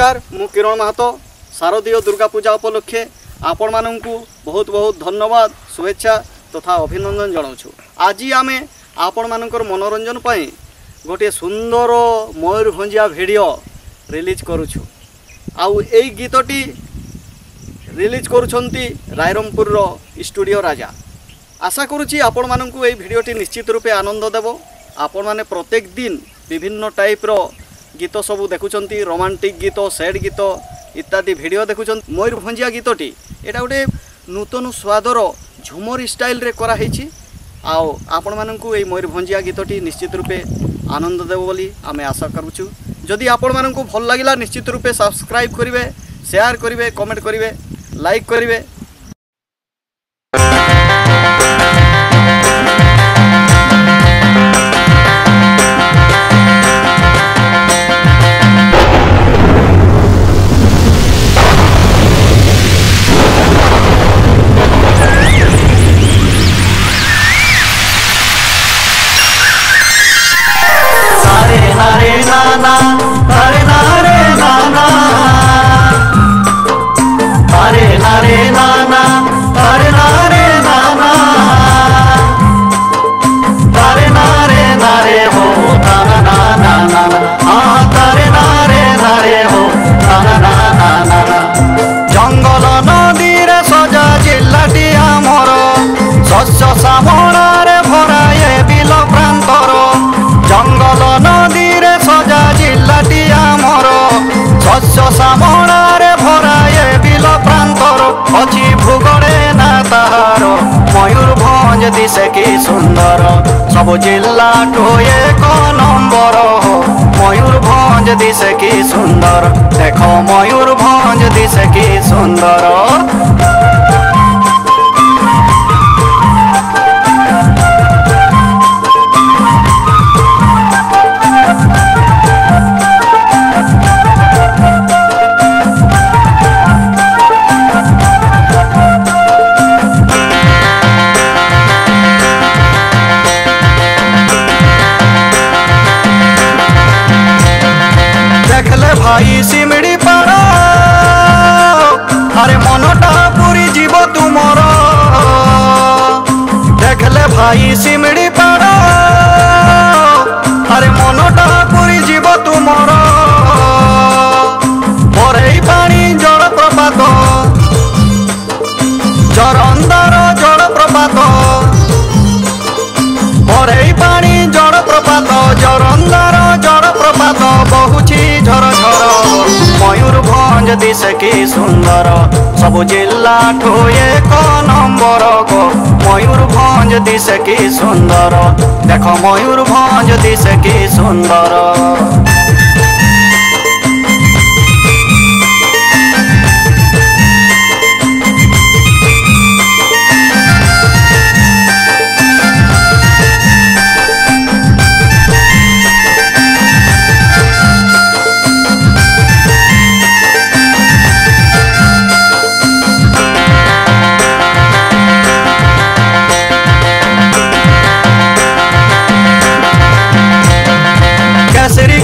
नमस्कार मु किरण महतो शारदीय दुर्गा पूजा उपलक्षे आपण मानू बहुत बहुत धन्यवाद शुभेच्छा तथा अभिनंदन जनाऊँ। आज आम आपण मानकर मनोरंजन पाई गोटे सुंदर मयूरभंजिया वीडियो रिलीज करुछु। आउ ए गीतटी रिलीज करुछंती रायरंगपुर स्टूडियो राजा। आशा करुछि आपण मानकु ए वीडियोटी निश्चित रूपे आनंद देव। आपण माने प्रत्येक दिन विभिन्न टाइप रो गीत सब देखुचंती, रोमांटिक गीत, सैड गीत इत्यादि वीडियो देखुचंती। मयूरभंजिया गीतटी एटा गोटे नूतन स्वादर झुमर स्टाइल रे करा हेछि। आउ आपण मानकु ए मयूरभंजिया गीतटी निश्चित रूपे आनंद देव बोली आमे आशा करूछु। जदि आपण मानकु भल लागिला निश्चित रूपे सब्सक्राइब करिवे, शेयर करिवे, कमेंट करिवे, लाइक करिवे। मयूरभंज दिशे की सुंदर सब जिला ठो एक नंबर। मयूरभंज दिशे की सुंदर देखो मयूरभंज दिशे की सुंदर। भाई सिमड़ी पाड़ अरे मनटा पूरी जीव तुमर। देखले भाई सिमड़ी पाड़ अरे मनटा पूरी जीव तुमर। बरई पानी जल प्रपात जरंदार जल प्रपात। बरई पानी जल प्रपात जरंदार जल प्रपात बहुची झर झर। मयूरभंज दिशे की सुंदर सब जिला ठो एक नंबर गो। मयूरभंज दिशे की सुंदर देखो मयूरभंज दिशे की सुंदर।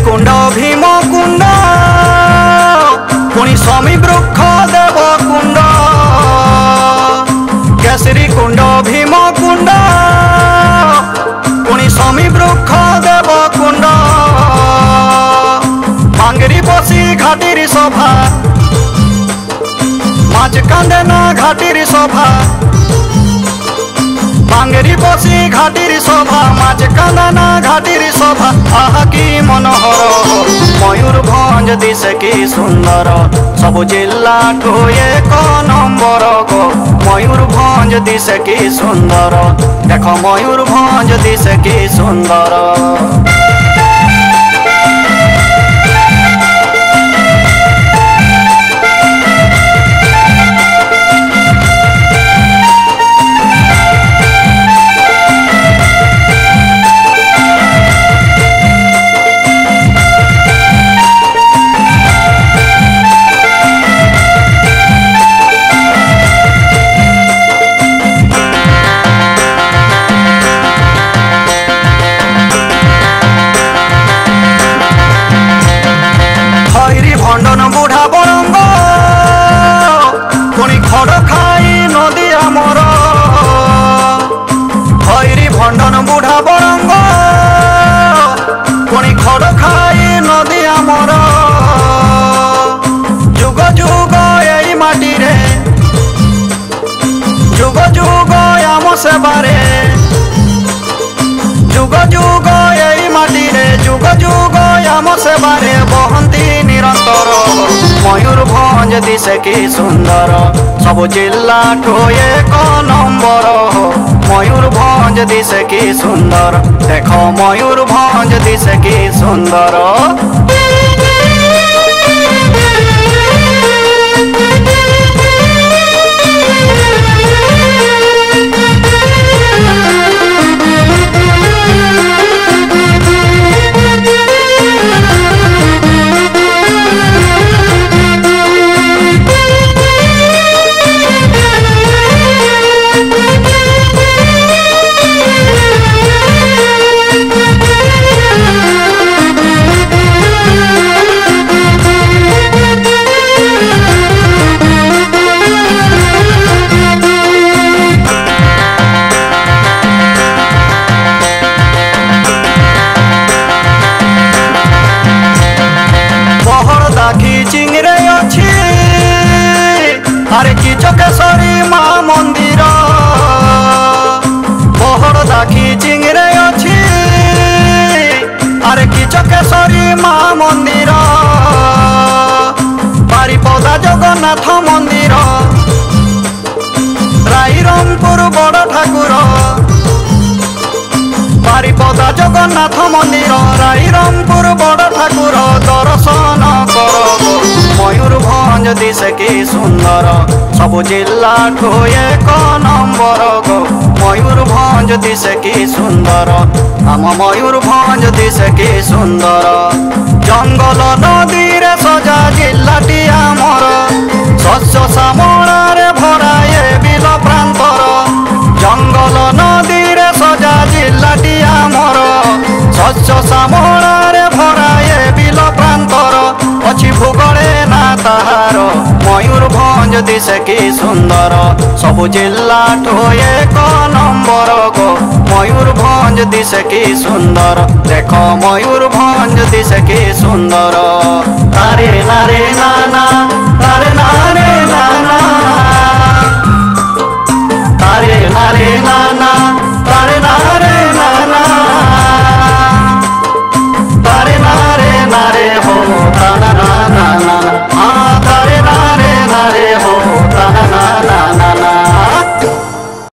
कुंड भीम कुंड पुणी स्वामी वृक्ष देव कुंड। केसरी कुंड भीम कुंड पुणी स्वामी वृक्ष देव कुंड। मांगरी बसी घाटीर शोभा माछ कांदेना घाटीर शोभा। मांगरी बसी घाटीर शोभा माछ कांदेना घाटीर शोभा। आहा की मनोहर मयूरभंज दिशे की सुंदर सब जिला ठो एक नंबर गो। मयूरभंज दिशे की सुंदर देखो मयूरभंज दिशे की सुंदर। भंडन बुढ़ा बरंग पुणी खड़ खाई नदी आमर भैरी भंडन बुढ़ा बरंग पुणी खड़ खाई नदी आमर जुग जुग यही माटी रे जुग जुग आम सेबारे जुग जुग यही माटी रे जुग जुग आम सेबारे बहंती निरंतर मयूरभंज दिशे कि सुंदर सब जिला ठो एक नंबर मयूरभंज दिशे कि सुंदर देख मयूरभंज दिशे कि सुंदर चिंगरे अच्छी अरे किचकेश्वरी माँ मंदिर बहड़ दाखी चिंगरे अच्छी अरे किचकेश्वरी माँ मंदिर बारिपदा जगन्नाथ मंदिर राईरंगपुर बड़ ठाकुर बारिपदा जगन्नाथ मंदिर राईरंगपुर बड़ ठाकुर दर्शन कर मयूरभंज दिशे कि सुंदर सब जिला ठो एक नंबर गो मयूरभंज दिशे कि सुंदर आम मयूरभंज दिशे कि सुंदर जंगल नदी रे सजा जिलाटी आमर शस्य श्यामल भरा ए बिल प्रांतर जंगल नदी रे सजा जिलाटी आमर शस्य श्यामल भरा ए बिल प्रांतर अच्छी भूगोले ना ताहार मयूरभंज दिशे कि सुंदर सब जिला ठो एक नंबर गो मयूरभंज दिशे कि सुंदर देख मयूरभंज दिशे कि सुंदर नारे नारे नाना